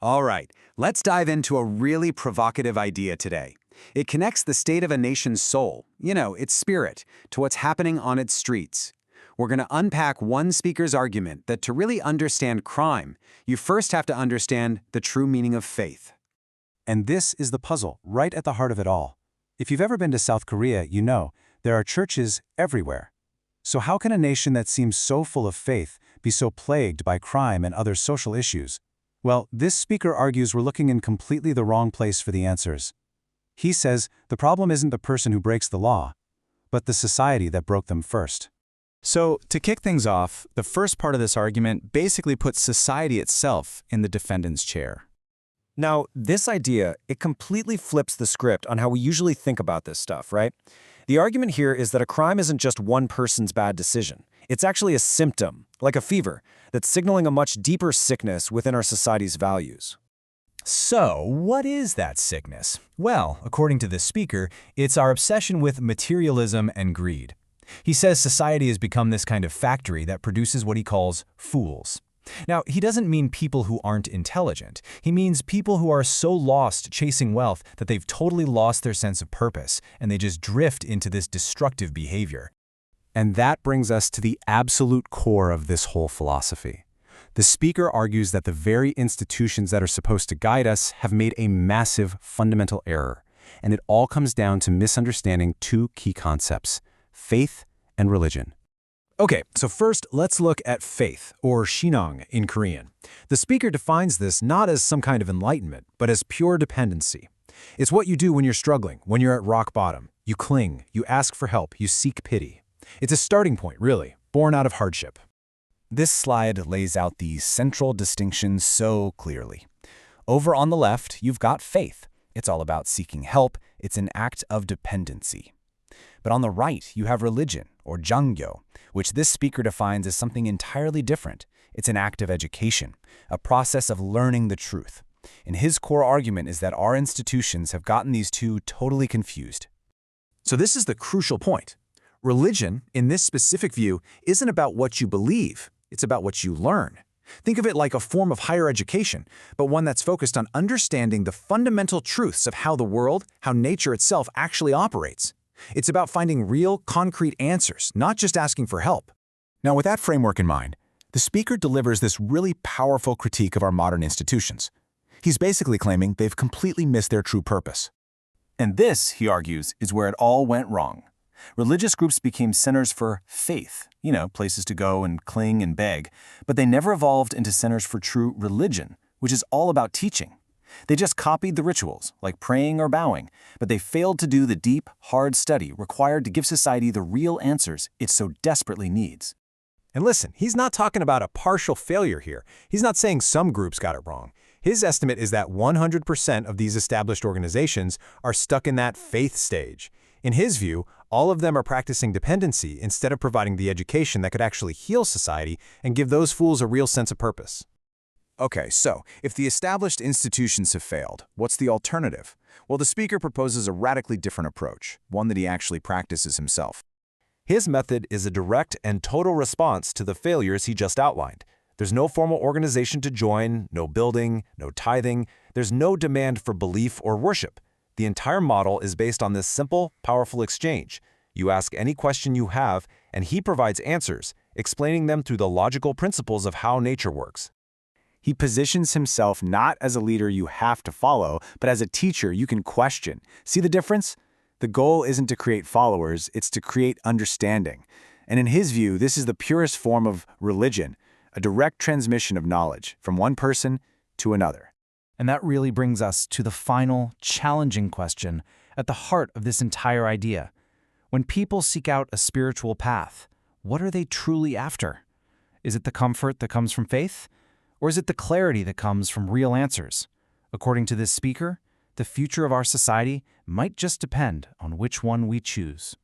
All right, let's dive into a really provocative idea today. It connects the state of a nation's soul, its spirit, to what's happening on its streets. We're going to unpack one speaker's argument that to really understand crime, you first have to understand the true meaning of faith. And this is the puzzle, right at the heart of it all. If you've ever been to South Korea, you know there are churches everywhere. So how can a nation that seems so full of faith be so plagued by crime and other social issues? Well, this speaker argues we're looking in completely the wrong place for the answers. He says the problem isn't the person who breaks the law, but the society that broke them first. So, to kick things off, the first part of this argument basically puts society itself in the defendant's chair. Now, this idea, it completely flips the script on how we usually think about this stuff, right? The argument here is that a crime isn't just one person's bad decision. It's actually a symptom, like a fever, that's signaling a much deeper sickness within our society's values. So, what is that sickness? Well, according to this speaker, it's our obsession with materialism and greed. He says society has become this kind of factory that produces what he calls fools. Now, he doesn't mean people who aren't intelligent. He means people who are so lost chasing wealth that they've totally lost their sense of purpose, and they just drift into this destructive behavior. And that brings us to the absolute core of this whole philosophy. The speaker argues that the very institutions that are supposed to guide us have made a massive fundamental error, and it all comes down to misunderstanding two key concepts: faith and religion. Okay, so first, let's look at faith, or shinang in Korean. The speaker defines this not as some kind of enlightenment, but as pure dependency. It's what you do when you're struggling, when you're at rock bottom. You cling, you ask for help, you seek pity. It's a starting point, really, born out of hardship. This slide lays out the central distinction so clearly. Over on the left, you've got faith. It's all about seeking help. It's an act of dependency. But on the right, you have religion, or janggyo, which this speaker defines as something entirely different. It's an act of education, a process of learning the truth. And his core argument is that our institutions have gotten these two totally confused. So this is the crucial point. Religion, in this specific view, isn't about what you believe. It's about what you learn. Think of it like a form of higher education, but one that's focused on understanding the fundamental truths of how the world, how nature itself actually operates. It's about finding real, concrete answers, not just asking for help. Now, with that framework in mind, the speaker delivers this really powerful critique of our modern institutions. He's basically claiming they've completely missed their true purpose. And this, he argues, is where it all went wrong. Religious groups became centers for faith, places to go and cling and beg, but they never evolved into centers for true religion, which is all about teaching. They just copied the rituals, like praying or bowing, but they failed to do the deep, hard study required to give society the real answers it so desperately needs. And listen, he's not talking about a partial failure here. He's not saying some groups got it wrong. His estimate is that 100% of these established organizations are stuck in that faith stage. In his view, all of them are practicing dependency instead of providing the education that could actually heal society and give those fools a real sense of purpose. Okay, so if the established institutions have failed, what's the alternative? Well, the speaker proposes a radically different approach, one that he actually practices himself. His method is a direct and total response to the failures he just outlined. There's no formal organization to join, no building, no tithing. There's no demand for belief or worship. The entire model is based on this simple, powerful exchange. You ask any question you have, and he provides answers, explaining them through the logical principles of how nature works. He positions himself not as a leader you have to follow, but as a teacher you can question. See the difference? The goal isn't to create followers, it's to create understanding. And in his view, this is the purest form of religion, a direct transmission of knowledge from one person to another. And that really brings us to the final, challenging question at the heart of this entire idea. When people seek out a spiritual path, what are they truly after? Is it the comfort that comes from faith? Or is it the clarity that comes from real answers? According to this speaker, the future of our society might just depend on which one we choose.